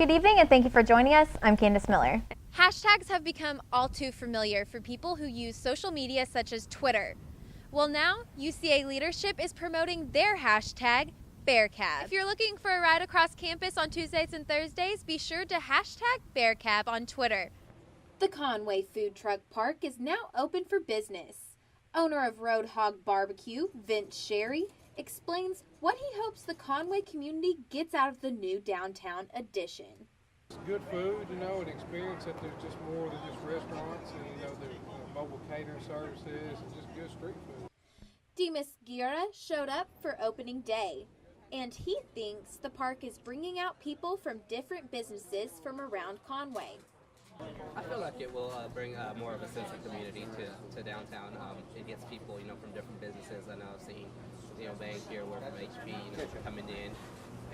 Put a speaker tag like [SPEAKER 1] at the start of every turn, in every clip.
[SPEAKER 1] Good evening and thank you for joining us. I'm Kandice Miller.
[SPEAKER 2] Hashtags have become all too familiar for people who use social media such as Twitter. Well, now UCA leadership is promoting their hashtag, BearCab. If you're looking for a ride across campus on Tuesdays and Thursdays, be sure to hashtag BearCab on Twitter. The Conway Food Truck Park is now open for business. Owner of Roadhog Barbecue, Vince Sherry, explains what he hopes the Conway community gets out of the new downtown addition.
[SPEAKER 3] It's good food, and experience that there's just more than just restaurants, and there's mobile catering services and just good street food.
[SPEAKER 2] Demas Gira showed up for opening day, and he thinks the park is bringing out people from different businesses from around Conway.
[SPEAKER 4] I feel like it will bring more of a sense of community to downtown. It gets people, from different businesses. I know I've seen, banks here work from HP, coming in,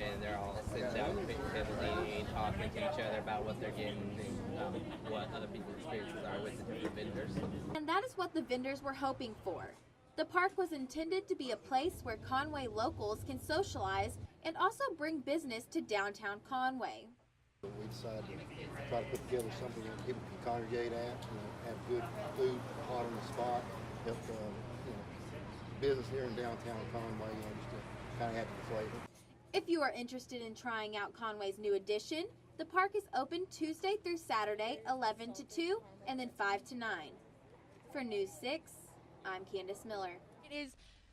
[SPEAKER 4] and they're all sitting down and talking to each other about what they're getting and what other people's experiences are with the different vendors.
[SPEAKER 2] And that is what the vendors were hoping for. The park was intended to be a place where Conway locals can socialize and also bring business to downtown Conway.
[SPEAKER 5] We decided to try to put together something that people can congregate at, have good food, hot on the spot, help business here in downtown Conway, just to kind of have the flavor.
[SPEAKER 2] If you are interested in trying out Conway's new addition, the park is open Tuesday through Saturday, 11 to 2, and then 5 to 9. For News 6, I'm Kandice Miller. It is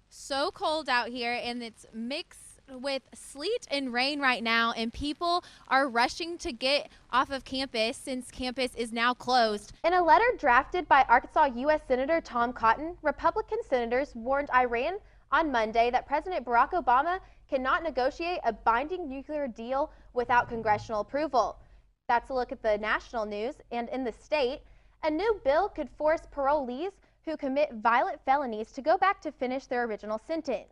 [SPEAKER 2] so cold out here, and it's mixed with sleet and rain right now, and people are rushing to get off of campus since campus is now closed.
[SPEAKER 1] In a letter drafted by Arkansas U.S. Senator Tom Cotton, Republican senators warned Iran on Monday that President Barack Obama cannot negotiate a binding nuclear deal without congressional approval. That's a look at the national news. And in the state, a new bill could force parolees who commit violent felonies to go back to finish their original sentence.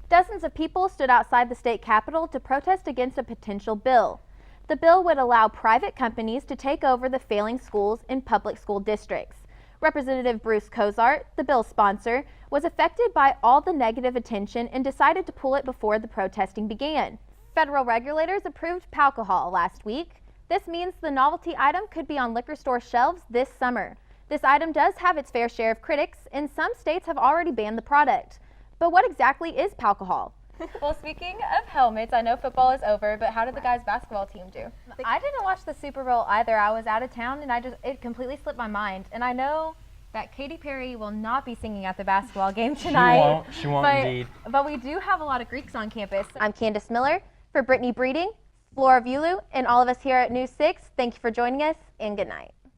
[SPEAKER 1] Dozens of people stood outside the state capitol to protest against a potential bill. The bill would allow private companies to take over the failing schools in public school districts. Representative Bruce Cozart, the bill's sponsor, was affected by all the negative attention and decided to pull it before the protesting began. Federal regulators approved alcohol last week. This means the novelty item could be on liquor store shelves this summer. This item does have its fair share of critics, and some states have already banned the product. But what exactly is alcohol?
[SPEAKER 6] Well, speaking of helmets, I know football is over, but how did the guys' basketball team do? I didn't watch the Super Bowl either. I was out of town, and it completely slipped my mind. And I know that Katy Perry will not be singing at the basketball game tonight.
[SPEAKER 7] She won't indeed.
[SPEAKER 6] But we do have a lot of Greeks on campus.
[SPEAKER 1] I'm Kandice Miller for Brittany Breeding, Flora Vulu, and all of us here at News 6. Thank you for joining us, and good night.